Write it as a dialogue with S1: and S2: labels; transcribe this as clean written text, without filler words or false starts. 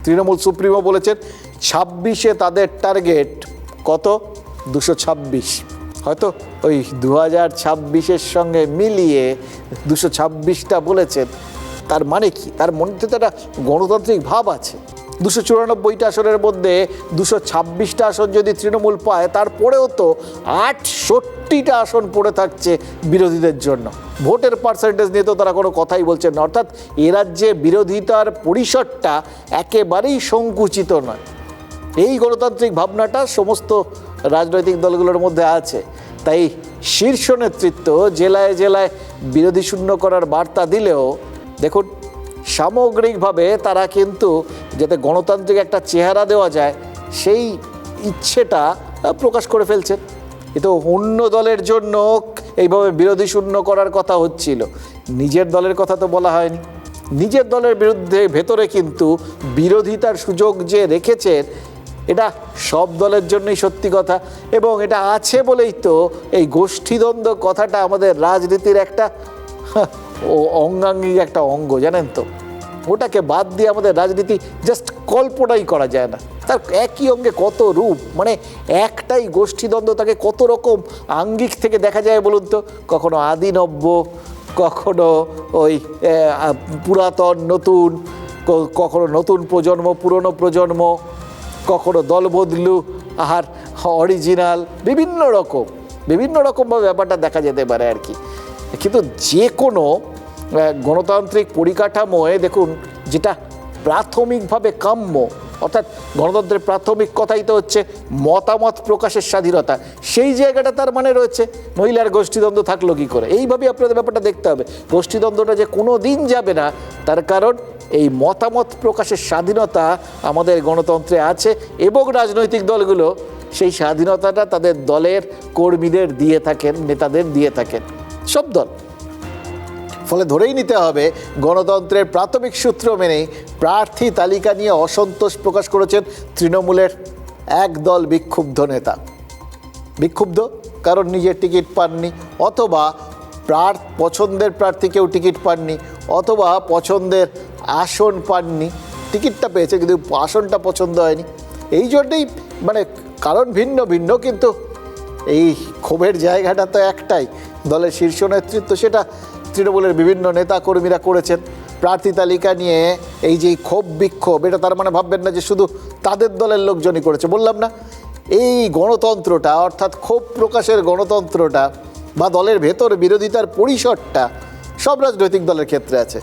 S1: Trinamool supremo বলেছেন ২৬-এ তাদের target কত ২২৬, হয়তো ওই ২০২৬-এর সঙ্গে মিলিয়ে ২২৬টা বলেছেন। তার মানে কি? তার মধ্যে তো একটা গণতান্ত্রিক ভাব আছে। ২৯৪টা আসনের মধ্যে ২২৬টা আসন যদি তৃণমূল পায়, তারপরেও তো ৬৮টা আসন পড়ে থাকছে বিরোধীদের জন্য। ভোটের পার্সেন্টেজ নিয়ে তো তারা কোনো কথাই বলছেন না। অর্থাৎ এ রাজ্যে বিরোধিতার পরিসরটা একেবারেই সংকুচিত নয়। এই গণতান্ত্রিক ভাবনাটা সমস্ত রাজনৈতিক দলগুলোর মধ্যে আছে। তাই শীর্ষ নেতৃত্ব জেলায় জেলায় বিরোধী শূন্য করার বার্তা দিলেও দেখুন, সামগ্রিকভাবে তারা কিন্তু যাতে গণতান্ত্রিক একটা চেহারা দেওয়া যায় সেই ইচ্ছেটা প্রকাশ করে ফেলছেন। এ তো অন্য দলের জন্য এইভাবে বিরোধী শূন্য করার কথা হচ্ছিল, নিজের দলের কথা তো বলা হয়নি। নিজের দলের বিরুদ্ধে ভেতরে কিন্তু বিরোধিতার সুযোগ যে রেখেছেন, এটা সব দলের জন্যই সত্যি কথা। এবং এটা আছে বলেই তো এই গোষ্ঠীদ্বন্দ্ব কথাটা আমাদের রাজনীতির একটা অঙ্গাঙ্গিক একটা অঙ্গ, জানেন তো। ওটাকে বাদ দিয়ে আমাদের রাজনীতি জাস্ট কল্পনাই করা যায় না। তার একই অঙ্গে কত রূপ, মানে একটাই গোষ্ঠীদ্বন্দ্ব তাকে কত রকম আঙ্গিক থেকে দেখা যায় বলুন তো। কখনো আদিনব্য, কখনো ওই পুরাতন নতুন, কখনো নতুন প্রজন্ম পুরনো প্রজন্ম, কখনো দল বদলু আর অরিজিনাল, বিভিন্ন রকমভাবে ব্যাপারটা দেখা যেতে পারে আর কি। কিন্তু যে কোনো গণতান্ত্রিক পরিকাঠামোয় দেখুন, যেটা প্রাথমিকভাবে কাম্য, অর্থাৎ গণতন্ত্রের প্রাথমিক কথাই তো হচ্ছে মতামত প্রকাশের স্বাধীনতা, সেই জায়গাটা তার মানে রয়েছে। মহিলার গোষ্ঠীদ্বন্দ্ব থাকলো কী করে? এইভাবেই আপনাদের ব্যাপারটা দেখতে হবে। গোষ্ঠীদ্বন্দ্বটা যে কোনো দিন যাবে না, তার কারণ এই মতামত প্রকাশের স্বাধীনতা আমাদের গণতন্ত্রে আছে এবং রাজনৈতিক দলগুলো সেই স্বাধীনতাটা তাদের দলের কর্মীদের দিয়ে থাকেন, নেতাদের দিয়ে থাকেন, সব দল। ফলে ধরেই নিতে হবে গণতন্ত্রের প্রাথমিক সূত্র মেনেই প্রার্থী তালিকা নিয়ে অসন্তোষ প্রকাশ করেছেন তৃণমূলের একদল বিক্ষুব্ধ নেতা। বিক্ষুব্ধ কারণ নিজের টিকিট পাননি, অথবা পছন্দের প্রার্থী কেউ টিকিট পাননি, অথবা পছন্দের আসন পাননি। টিকিটটা পেয়েছে কিন্তু আসনটা পছন্দ হয়নি। এই জন্যেই মানে কারণ ভিন্ন ভিন্ন, কিন্তু এই ক্ষোভের জায়গাটা তো একটাই। দলের শীর্ষ নেতৃত্ব সেটা তৃণমূলের বিভিন্ন নেতা কর্মীরা করেছেন। প্রার্থী তালিকা নিয়ে এই যে ক্ষোভ বিক্ষোভ, এটা তার মানে ভাববেন না যে শুধু তাদের দলের লোকজনই করেছে। বললাম না, এই গণতন্ত্রটা অর্থাৎ ক্ষোভ প্রকাশের গণতন্ত্রটা বা দলের ভেতর বিরোধিতার পরিসরটা সব রাজনৈতিক দলের ক্ষেত্রে আছে।